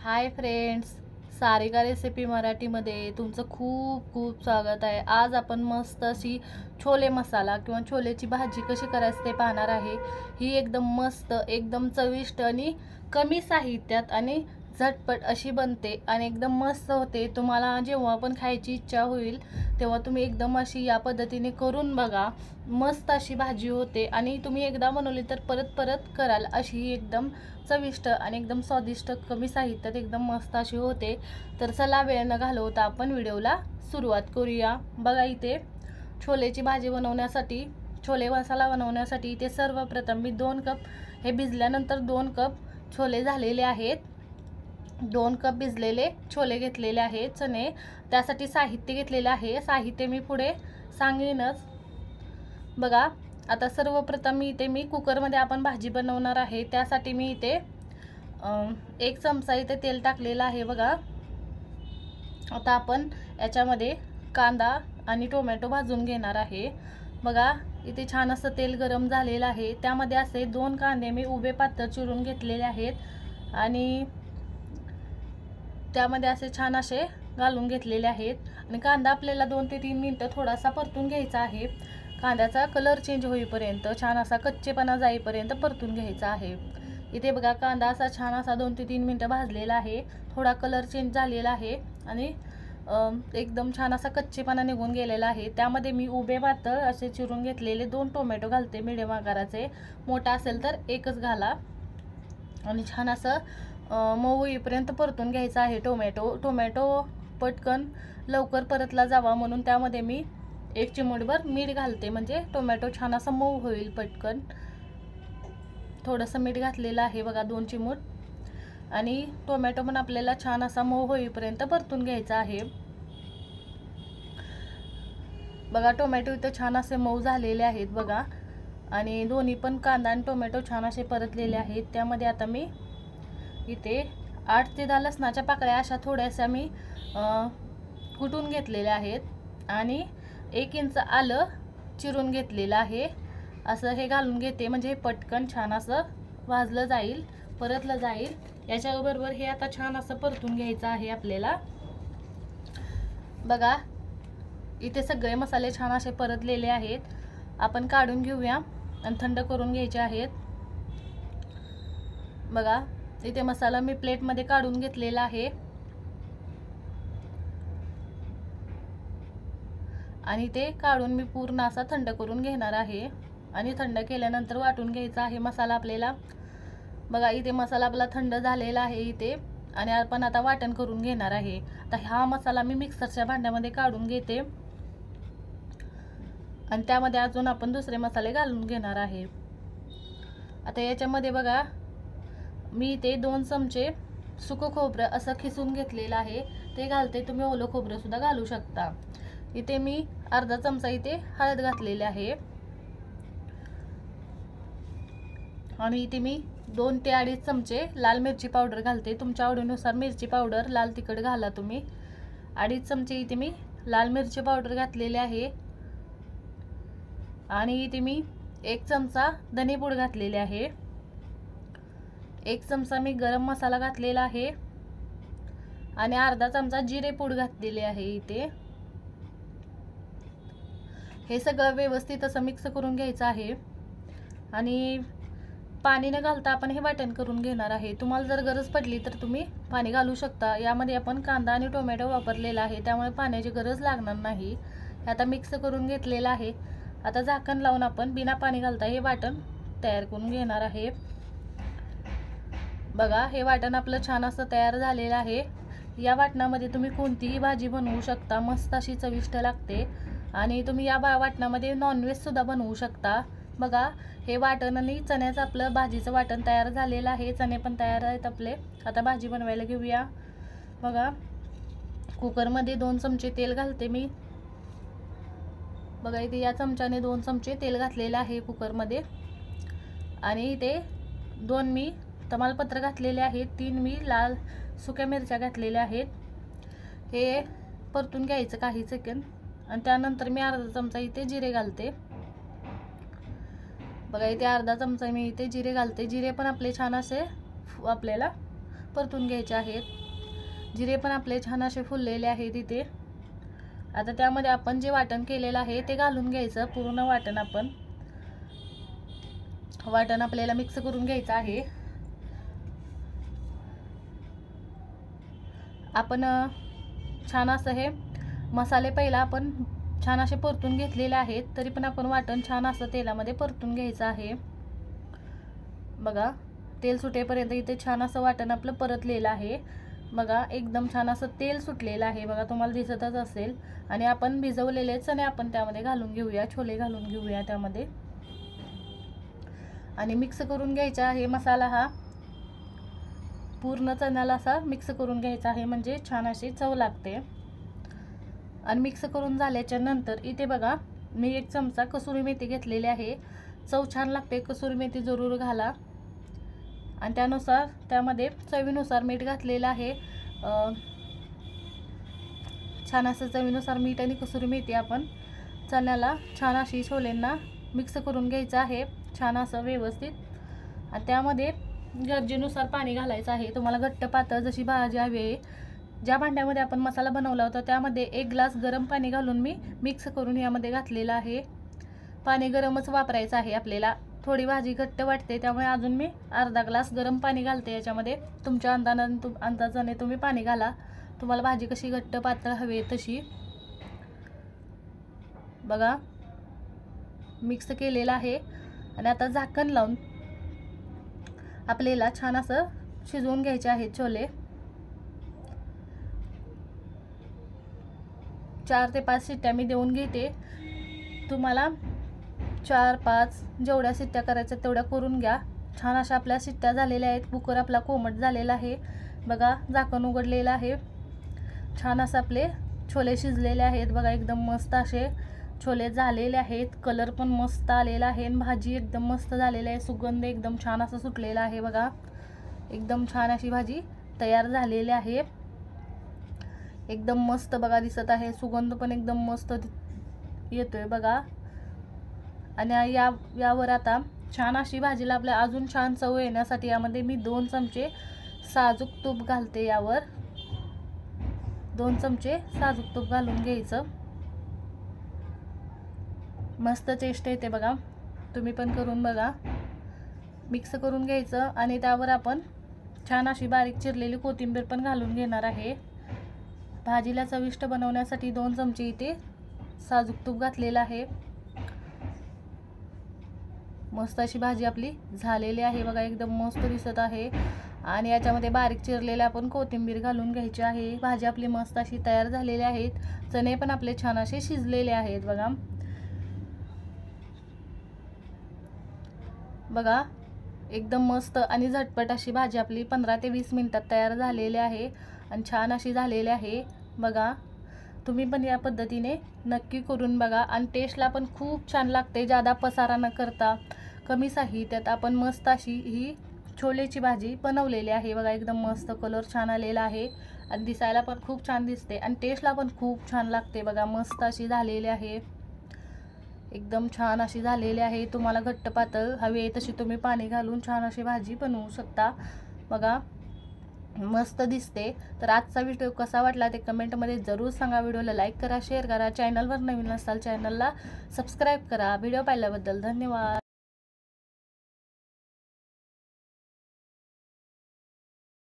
Hi friends, Sarika recipe मराठीमध्ये तुमचं खूप खूप स्वागत आहे। आज आपण मस्त अशी छोले मसाला किंवा छोलेची भाजी कशी करायची ते पाहणार आहे। ही एकदम मस्त, एकदम चविष्ट आणि कमी साहित्यात आणि झटपट अशी बनते आणि एकदम मस्त होते। तुम्हाला जेव्हा पण खायची इच्छा होईल तेव्हा तुम्ही एकदम अशी या पद्धतीने करून बघा। मस्त अशी भाजी होते आणि तुम्ही एकदा बनवली तर परत परत कराल अशी एकदम चविष्ट आणि एकदम स्वादिष्ट कमी साहित्यात एकदम मस्त अशी होते। तर चला वेळ न घालवता आपण व्हिडिओला सुरुवात करूया। बघा इथे छोलेची भाजी बनवण्यासाठी, छोले मसाला बनवण्यासाठी इथे सर्वप्रथम मी 2 कप, हे भिजल्यानंतर 2 कप छोले झालेले आहेत। 2 कप भिजलेले छोले घेतलेले आहेत चणे। त्यासाठी साहित्य घेतलेले आहे, साहित्य मी पुढे सांगेनच। बघा आता सर्वप्रथम मी कुकरमध्ये आपण भाजी बनवणार आहे, त्यासाठी मी इथे 1 चमचा इथे तेल टाकलेलं आहे। बघा आता आपण याच्यामध्ये कांदा आणि टोमॅटो भाजून घेणार आहे। बघा इथे छान असं तेल गरम झालेलं आहे, त्यामध्ये असे 2 कांदे मी उभे पातळ चिरून घेतलेले आहेत आणि त्यामध्ये असे छान असे घालून घेतलेले आहेत। आणि कांदा आपल्याला 2 ते 3 मिनिटं थोडासा परतून घ्यायचा आहे। कांद्याचा कलर चेंज होईपर्यंत, छान असा कच्चेपणा जाईपर्यंत परतून घ्यायचा आहे। इथे बघा कांदा असा छान असा 2 ते 3 मिनिटं भाजलेला आहे, थोडा कलर चेंज झालेला आहे आणि एकदम छान असा कच्चेपणा निघून गेलेला आहे। त्यामध्ये मी उभे पातळ असे चिरून घेतलेले 2 टोमॅटो घालते, मिडियम आकाराचे। मोठा असेल तर एकच घाला आणि छान असं मऊ होईपर्यंत परतून घ्यायचा आहे। टोमॅटो पटकन लवकर परतला जावा म्हणून त्यामध्ये मी 1 चिमूटभर मीठ घालते, म्हणजे टोमॅटो छान असं मऊ होईल पटकन। थोडंसं मीठ घातलेलं आहे बघा, 2 चिमूट। आणि टोमॅटो पण आपल्याला छान असा मऊ होईपर्यंत परतून घ्यायचा आहे। बघा टोमॅटो इथं छान असे मऊ झालेले आहेत बघा, आणि दोन्ही पण कांदा आणि टोमॅटो छान असे परतलेले आहेत। त्यामध्ये आता मी इथे 8 ते 10 लसणाच्या पाकळ्या अशा थोड्याशा मी कुटून घेतलेल्या आहेत आणि 1 इंच आलं चिरून घेतलेलं आहे। असं हे घालून घेते, म्हणजे हे पटकन छान असं भाजलं जाईल, परतलं जाईल। याच्याबरोबर हे आता छान असं परतून घ्यायचं आहे आपल्याला। बघा इथे सगळे मसाले छान असे परतलेले आहेत, आपण काढून घेऊया आणि थंड करून घ्यायचे आहेत। बघा इथे मसाला मी प्लेटमध्ये काढून घेतलेला आहे आणि ते काढून मी पूर्ण असा थंड करून घेणार आहे आणि थंड केल्यानंतर वाटून घ्यायचा आहे मसाला आपल्याला। बघा इथे मसाला आपला थंड झालेला आहे इथे, आणि आपण आता वाटण करून घेणार आहे। आता हा मसाला मी मिक्सरच्या भांड्यामध्ये काढून घेते आणि त्यामध्ये अजून आपण दुसरे मसाले घालून घेणार आहे। आता याच्यामध्ये बघा मी इथे 2 चमचे सुकं खोबरं असं खिसून घेतलेलं आहे, ते घालते। तुम्ही ओलं खोबरं सुद्धा घालू शकता। इथे मी अर्धा चमचा इथे हळद घातलेली आहे आणि इथे मी 2 ते 2.5 चमचे लाल मिरची पावडर घालते। तुमच्या आवडीनुसार मिरची पावडर, लाल तिखट घाला तुम्ही। 2.5 चमचे इथे मी लाल मिरची पावडर घातलेली आहे आणि इथे मी 1 चमचा धने पूड घातलेले आहे। 1 चमचा मी गरम मसाला घातलेला आहे आणि अर्धा चमचा जिरे पूड घातलेली आहे इथे। हे सगळं व्यवस्थित असं मिक्स करून घ्यायचं आहे आणि पाणी न घालता आपण हे वाटण करून घेणार आहे। तुम्हाला जर गरज पडली तर तुम्ही पाणी घालू शकता। यामध्ये आपण कांदा आणि टोमॅटो वापरलेला आहे, त्यामुळे पाण्याची गरज लागणार नाही। हे आता मिक्स करून घेतलेलं आहे। आता झाकण लावून आपण बिना पाणी घालता हे वाटण तयार करून घेणार आहे। बघा हे वाटण आपलं छान असं तयार झालेलं आहे। या वाटणामध्ये तुम्ही कोणतीही भाजी बनवू शकता, मस्त अशी चविष्ट लागते। आणि तुम्ही या वाटणामध्ये नॉनव्हेज सुद्धा बनवू शकता। बघा हे वाटण आणि चण्याचं आपलं भाजीचं वाटण तयार झालेलं आहे, चणे पण तयार आहेत आपले। आता भाजी बनवायला घेऊया। बघा कुकरमध्ये 2 चमचे तेल घालते मी। बघा इथे या चमच्याने 2 चमचे तेल घातलेलं आहे कुकरमध्ये आणि इथे 2 मी तमालपत्र घातलेले आहेत, 3 मी लाल सुक्या मिरच्या घातलेल्या आहेत। हे परतून घ्यायचं काही सेकंद आणि त्यानंतर मी अर्धा चमचा इथे जिरे घालते। बघा इथे अर्धा चमचा मी इथे जिरे घालते। जिरे पण आपले छान असे आपल्याला परतून घ्यायचे आहेत. जिरे पण आपले छान असे फुललेले आहेत इथे. आता त्यामध्ये आपण जे वाटण केलेलं आहे ते घालून घ्यायचं. पूर्ण वाटण आपल्याला मिक्स करून घ्यायचं आहे. आपण छान असं हे मसाले पहिला आपण छान असे परतून घेतलेले आहेत. तरी पण आपण वाटण छान असं तेलामध्ये परतून घ्यायचं आहे. बघा तेल सुटेपर्यंत इथे छान असं वाटण आपलं परतलेलं आहे. बघा एकदम छान असं तेल सुटलेलं आहे. बघा तुम्हाला दिसतच असेल. आणि आपण भिजवलेले चणे आपण त्यामध्ये घालून घेऊया. छोले घालून घेऊया त्यामध्ये आणि मिक्स करून घ्यायचा आहे. मसाला हा पूर्ण चण्याला असा मिक्स करून घ्यायचा आहे, म्हणजे छान अशी चव लागते. आणि मिक्स करून झाल्याच्या नंतर इथे बघा मी 1 चमचा कसुरी मेथी घेतलेली आहे. चव छान लागते. कसुरी मेथी जरूर घाला. आणि त्यामध्ये चवीनुसार मीठ घातलेलं आहे. छान असं चवीनुसार मीठ आणि कसुरी मेथी आपण चण्याला छान अशी छोलेंना मिक्स करून घ्यायचं आहे छान असं व्यवस्थित. आणि त्यामध्ये गरजेनुसार पाणी घालायचं आहे. तुम्हाला घट्ट पातळ जशी भाजी हवी आहे. ज्या भांड्यामध्ये आपण मसाला बनवला होता त्यामध्ये 1 ग्लास गरम पाणी घालून मी मिक्स करून यामध्ये घातलेलं आहे. पाणी गरमच वापरायचं आहे आपल्याला. थोडी भाजी घट्ट वाटते त्यामुळे अजून मी अर्धा ग्लास गरम पाणी घालते याच्यामध्ये. तुमच्या अंदाजाने तुम्ही पाणी घाला. तुम्हाला भाजी कशी घट्ट पातळ हवी तशी. बघा मिक्स केलेलं आहे. आणि आता झाकण लावून आपल्याला छान असं शिजवून घ्यायचे आहेत छोले. 4 ते 5 शिट्ट्या मी देऊन घेते. तुम्हाला 4-5 जेवढ्या शिट्ट्या करायच्या तेवढ्या करून घ्या. छान अशा आपल्या शिट्ट्या झालेल्या आहेत. कुकर आपला कोमट झालेला आहे. बघा झाकण उघडलेलं आहे. छान असं आपले छोले शिजलेले आहेत. बघा एकदम मस्त असे छोले झालेले आहेत. कलर पण मस्त आलेला आहे. भाजी एकदम मस्त झालेली आहे. सुगंध एकदम छान असा सुटलेला आहे. बघा एकदम छान अशी भाजी तयार झालेली आहे. एकदम मस्त बघा दिसत आहे. सुगंध पण एकदम मस्त येतोय बघा. आणि यावर आता छान अशी भाजीला आपल्या अजून छान चव येण्यासाठी यामध्ये मी 2 चमचे साजूक तूप घालते. यावर 2 चमचे साजूक तूप घालून घ्यायचं. मस्त टेस्ट येते बघा. तुम्ही पण करून बघा. मिक्स करून घ्यायचं आणि त्यावर आपण छान अशी बारीक चिरलेली कोथिंबीर पण घालून घेणार आहे. भाजीला चविष्ट बनवण्यासाठी 2 चमचे इथे साजूक तूप घातलेलं आहे. मस्त अशी भाजी आपली झालेली आहे. बघा एकदम मस्त दिसत आहे. आणि याच्यामध्ये बारीक चिरलेले आपण कोथिंबीर घालून घ्यायची आहे. भाजी आपली मस्त अशी तयार झालेली आहेत. चणे पण आपले छान असे शिजलेले आहेत. बघा एकदम मस्त आणि झटपट अशी भाजी आपली 15 ते 20 मिनिटात तयार झालेली आहे. आणि छान अशी झालेली आहे. बघा तुम्ही पण या पद्धतीने नक्की करून बघा. आणि टेस्टला पण खूप छान लागते. जादा पसारा न करता कमी साहित्यात आपण मस्त अशी ही छोलेची भाजी बनवलेली आहे. बघा एकदम मस्त कलर छान आलेला आहे. आणि दिसायला पण खूप छान दिसते. आणि टेस्टला पण खूप छान लागते. बघा मस्त अशी झालेली आहे. एकदम छान अशी झालेली आहे. तुम्हाला घट्ट पातळ हवी आहे तशी तुम्ही पाणी घालून छान अशी भाजी बनवू शकता. बघा मस्त दिसते. तर आजचा व्हिडिओ कसा वाटला ते कमेंटमध्ये जरूर सांगा. व्हिडिओला लाईक करा, शेअर करा. चॅनलवर नवीन असाल चॅनलला सबस्क्राईब करा. व्हिडिओ पाहिल्याबद्दल धन्यवाद.